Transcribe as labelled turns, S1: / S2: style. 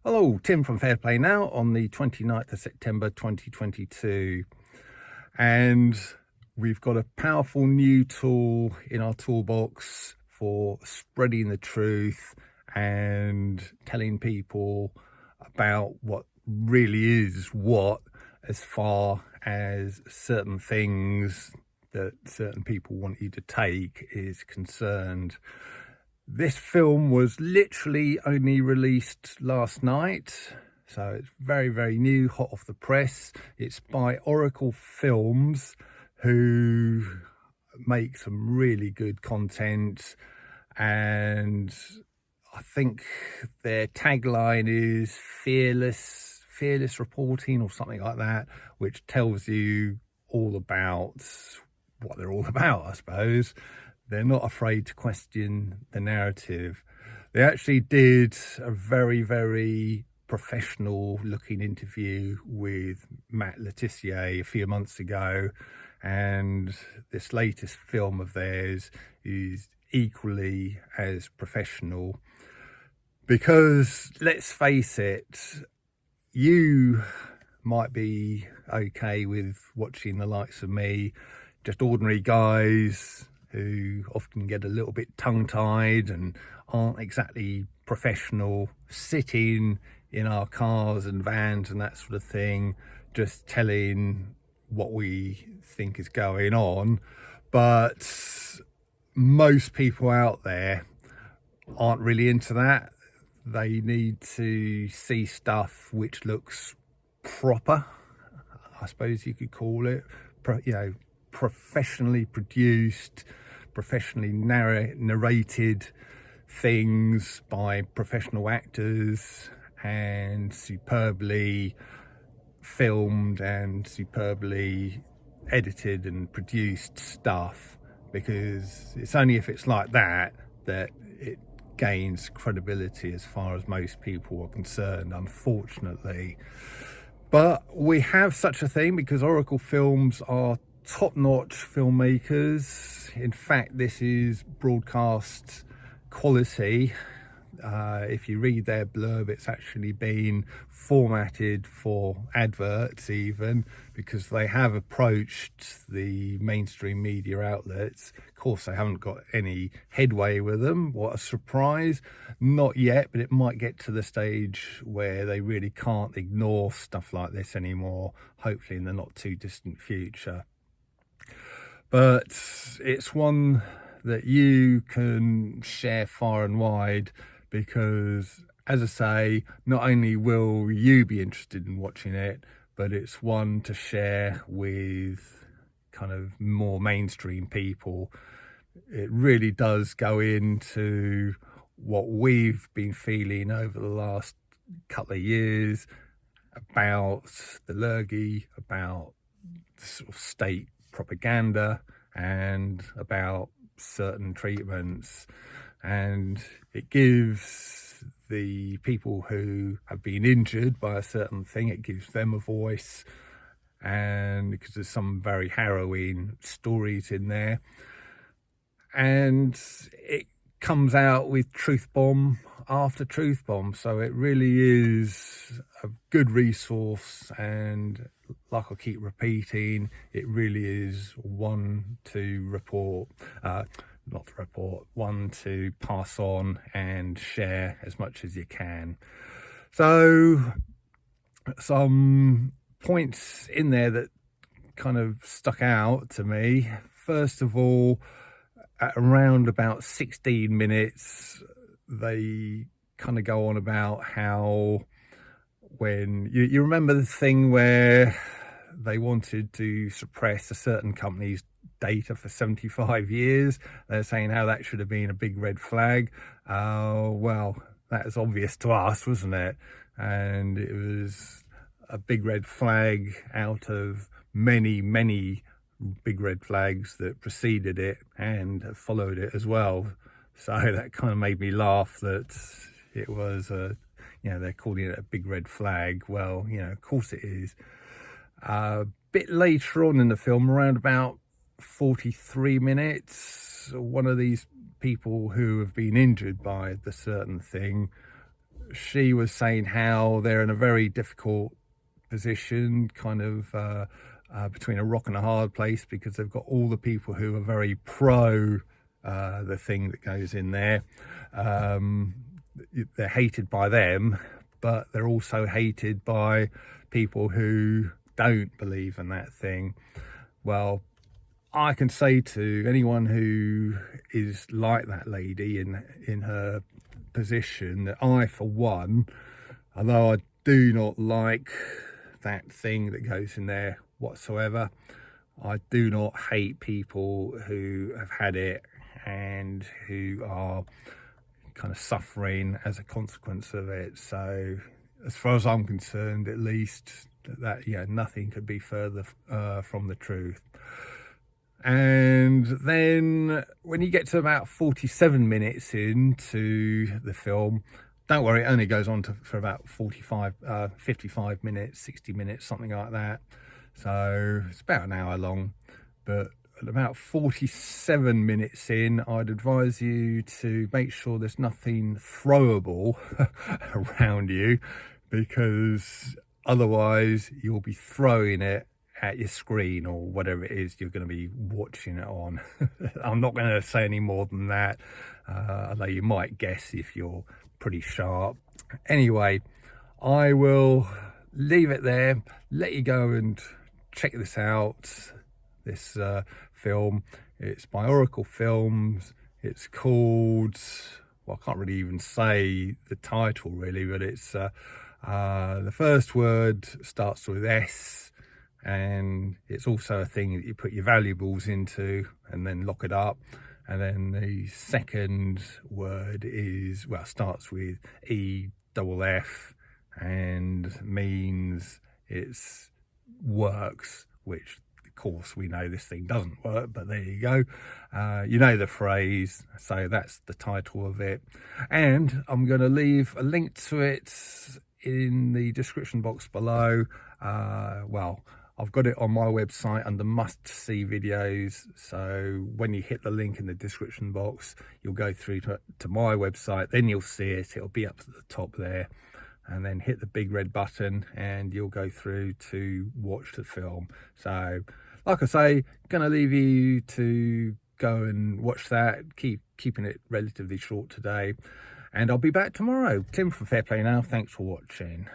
S1: Hello, Tim from Fair Play Now on the 29th of September 2022. And we've got a powerful new tool in our toolbox for spreading the truth and telling people about what really is what, as far as certain things that certain people want you to take is concerned. This film was literally only released last night, so it's very, very new, hot off the press. It's by Oracle Films, who make some really good content, and I think their tagline is fearless reporting or something like that, which tells you all about what they're all about, I suppose. They're not afraid to question the narrative. They actually did a very, very professional looking interview with Matt Le Tissier a few months ago, and this latest film of theirs is equally as professional, because let's face it, you might be okay with watching the likes of me, just ordinary guys who often get a little bit tongue-tied and aren't exactly professional, sitting in our cars and vans and that sort of thing, just telling what we think is going on. But most people out there aren't really into that. They need to see stuff which looks proper, I suppose you could call it, professionally produced, professionally narrated things by professional actors, and superbly filmed and superbly edited and produced stuff, because it's only if it's like that that it gains credibility as far as most people are concerned, unfortunately. But we have such a thing because Oracle Films are top-notch filmmakers. In fact, this is broadcast quality. If you read their blurb, it's actually been formatted for adverts even, because they have approached the mainstream media outlets. Of course, they haven't got any headway with them. What a surprise. Not yet, but it might get to the stage where they really can't ignore stuff like this anymore, hopefully in the not too distant future. But it's one that you can share far and wide, because, as I say, not only will you be interested in watching it, but it's one to share with kind of more mainstream people. It really does go into what we've been feeling over the last couple of years about the lurgy, about the sort of state propaganda, and about certain treatments. And it gives the people who have been injured by a certain thing, it gives them a voice, and because there's some very harrowing stories in there. And it comes out with truth bomb after truth bomb, so it really is a good resource. And like I keep repeating, it really is one to report, one to pass on and share as much as you can. So some points in there that kind of stuck out to me. First of all, at around about 16 minutes, they kind of go on about how, when you remember the thing where they wanted to suppress a certain company's data for 75 years, they're saying how that should have been a big red flag. Well, that was obvious to us, wasn't it? And it was a big red flag out of many, many big red flags that preceded it and followed it as well. So that kind of made me laugh that it was they're calling it a big red flag. Well, of course it is. A bit later on in the film, around about 43 minutes, one of these people who have been injured by the certain thing she was saying how they're in a very difficult position, kind of between a rock and a hard place, because they've got all the people who are very pro the thing that goes in there. They're hated by them, but they're also hated by people who don't believe in that thing. Well, I can say to anyone who is like that lady in her position that I, for one, although I do not like that thing that goes in there whatsoever, I do not hate people who have had it and who are kind of suffering as a consequence of it. So as far as I'm concerned, at least, that nothing could be further from the truth. And then when you get to about 47 minutes into the film, don't worry, it only goes on for about 55 minutes, 60 minutes, something like that. So it's about an hour long. But at about 47 minutes in, I'd advise you to make sure there's nothing throwable around you, because otherwise you'll be throwing it at your screen or whatever it is you're going to be watching it on. I'm not going to say any more than that, although you might guess if you're pretty sharp. Anyway, I will leave it there, let you go and check this out, this film. It's by Oracle Films. It's called, well, I can't really even say the title really, but it's the first word starts with S, and it's also a thing that you put your valuables into and then lock it up. And then the second word is, well, starts with EFF and means it's works, which of course we know this thing doesn't work, but there you go. You know the phrase, so that's the title of it. And I'm going to leave a link to it in the description box below. Well, I've got it on my website under must see videos, so when you hit the link in the description box, you'll go through to my website, then you'll see it, it'll be up at the top there, and then hit the big red button and you'll go through to watch the film. So like I say, gonna leave you to go and watch that, keeping it relatively short today, and I'll be back tomorrow. Tim from Fair Play Now, thanks for watching.